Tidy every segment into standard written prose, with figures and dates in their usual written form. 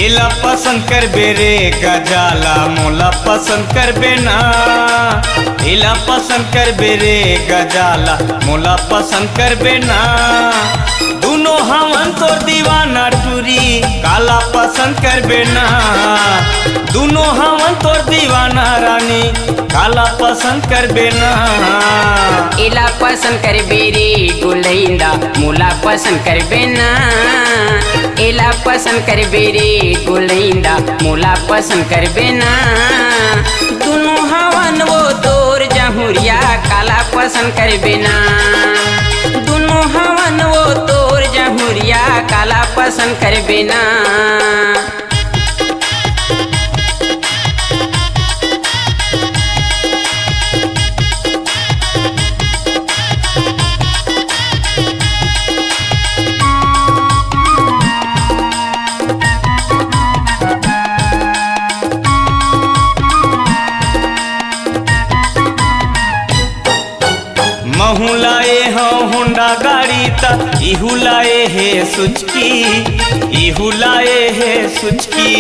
एला पसंद करबे रे गजाला मोला पसंद करबे ना। एला पसंद करबे रे गजाला मोला पसंद करबे ना। दोनों हवन तोर दीवाना टूरी काला पसंद करबे ना। दोनों हवन तोर दीवाना रानी काला पसंद करबे ना। एला पसंद करबे रे गुलैंदा मोला पसंद करबे ना। एला पसंद करबे रे गुलैंदा मोला पसंद करबे ना। दोनों हवन वो तोर जहुरिया काला पसंद करबे ना। दोनों हवन वो तोर जहुरिया काला पसंद करबे ना। महू लाए हो होंडा गाड़ी ता इहू लाए है सुचकी। इहू लाए है सुचकी।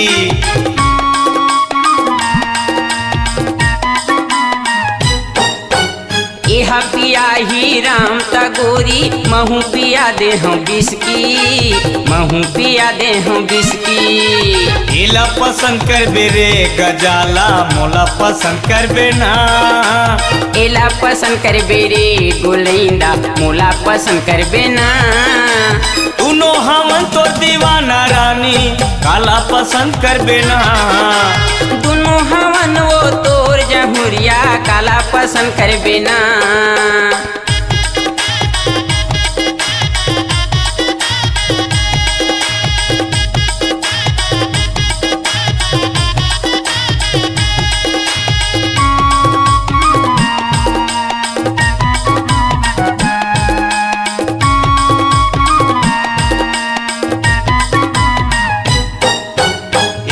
एहा पिया ही राम तगोरी महू पिया दे हम बिस्की। महू पिया दे हम बिस्की। एला पसंद करबे रे गजाला मोला पसंद करबे ना। एला पसंद करबे रे गुलैंदा मोला पसंद करबे ना। दोनों हवन तोर दीवाना रानी काला पसंद करबे ना। दोनों हवन वो तोर जहुरिया काला पसंद करबे ना।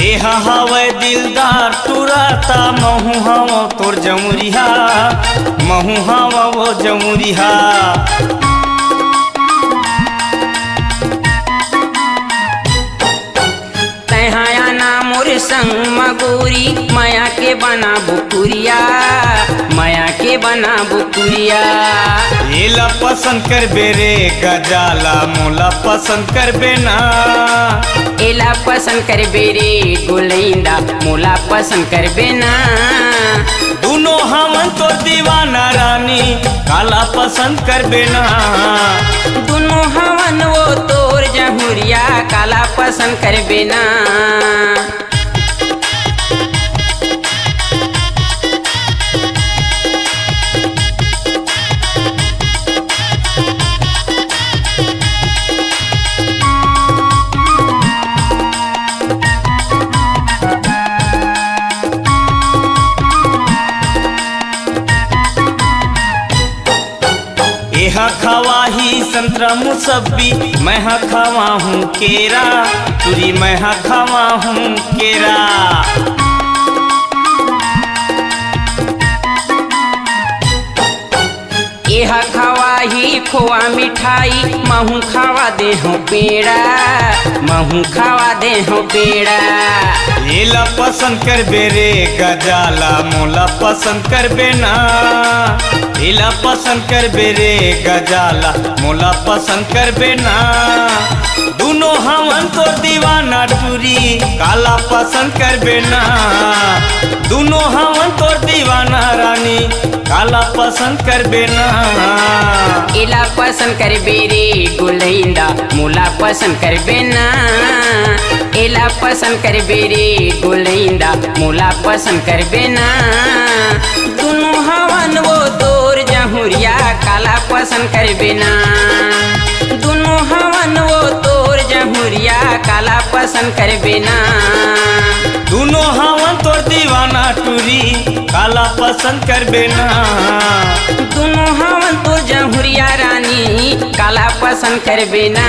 एहा हवे दिलदार तुराता महू हवा तोर जमुरिहा। महू हवा वो जमुरिहा। तहाया ना मोर संग मगोरी माया के बना बुकुरिया। माया के बना बुकुरिया। एला पसंद करबे रे गजाला मोला पसंद करबे ना। एला पसंद करबे रे गुलैंदा मोला पसंद करबे ना। दोनों हवन तोर दीवाना रानी काला पसंद करबे ना। दोनों हवन वो तोर जहुरिया काला पसंद करबे ना। एहा खावा ही संतरा मुसब्बी मैं हा खावा हूँ केरा। तुरी मैं हा खावा हूँ केरा। एहा खावा ही खोआ मिठाई महू खावा दे हो पेड़ा। महू खावा दे हो पेड़ा। एला पसंद करबे रे गजाला मोला पसंद करबे ना। एला पसंद करबे रे गजाला मोला पसंद करबे ना। दोनों हवन तोर दीवाना टूरी काला पसंद करबे ना। दोनों हवन तोर दीवाना रानी काला पसंद करबे ना। एला पसंद करबे रे गुलैंदा मोला पसंद करबे ना। एला पसंद करबे रे गुलैंदा मोला पसंद करबे ना। दोनों हवन वो तोर जहुरिया काला पसंद करबे ना। दोनों हवन वो तोर जहुरिया काला पसंद करबे ना। दोनों हवन तोर दीवाना टूरी काला पसंद करबे ना। दोनों हवन तो जहुरिया रानी काला पसंद करबे ना।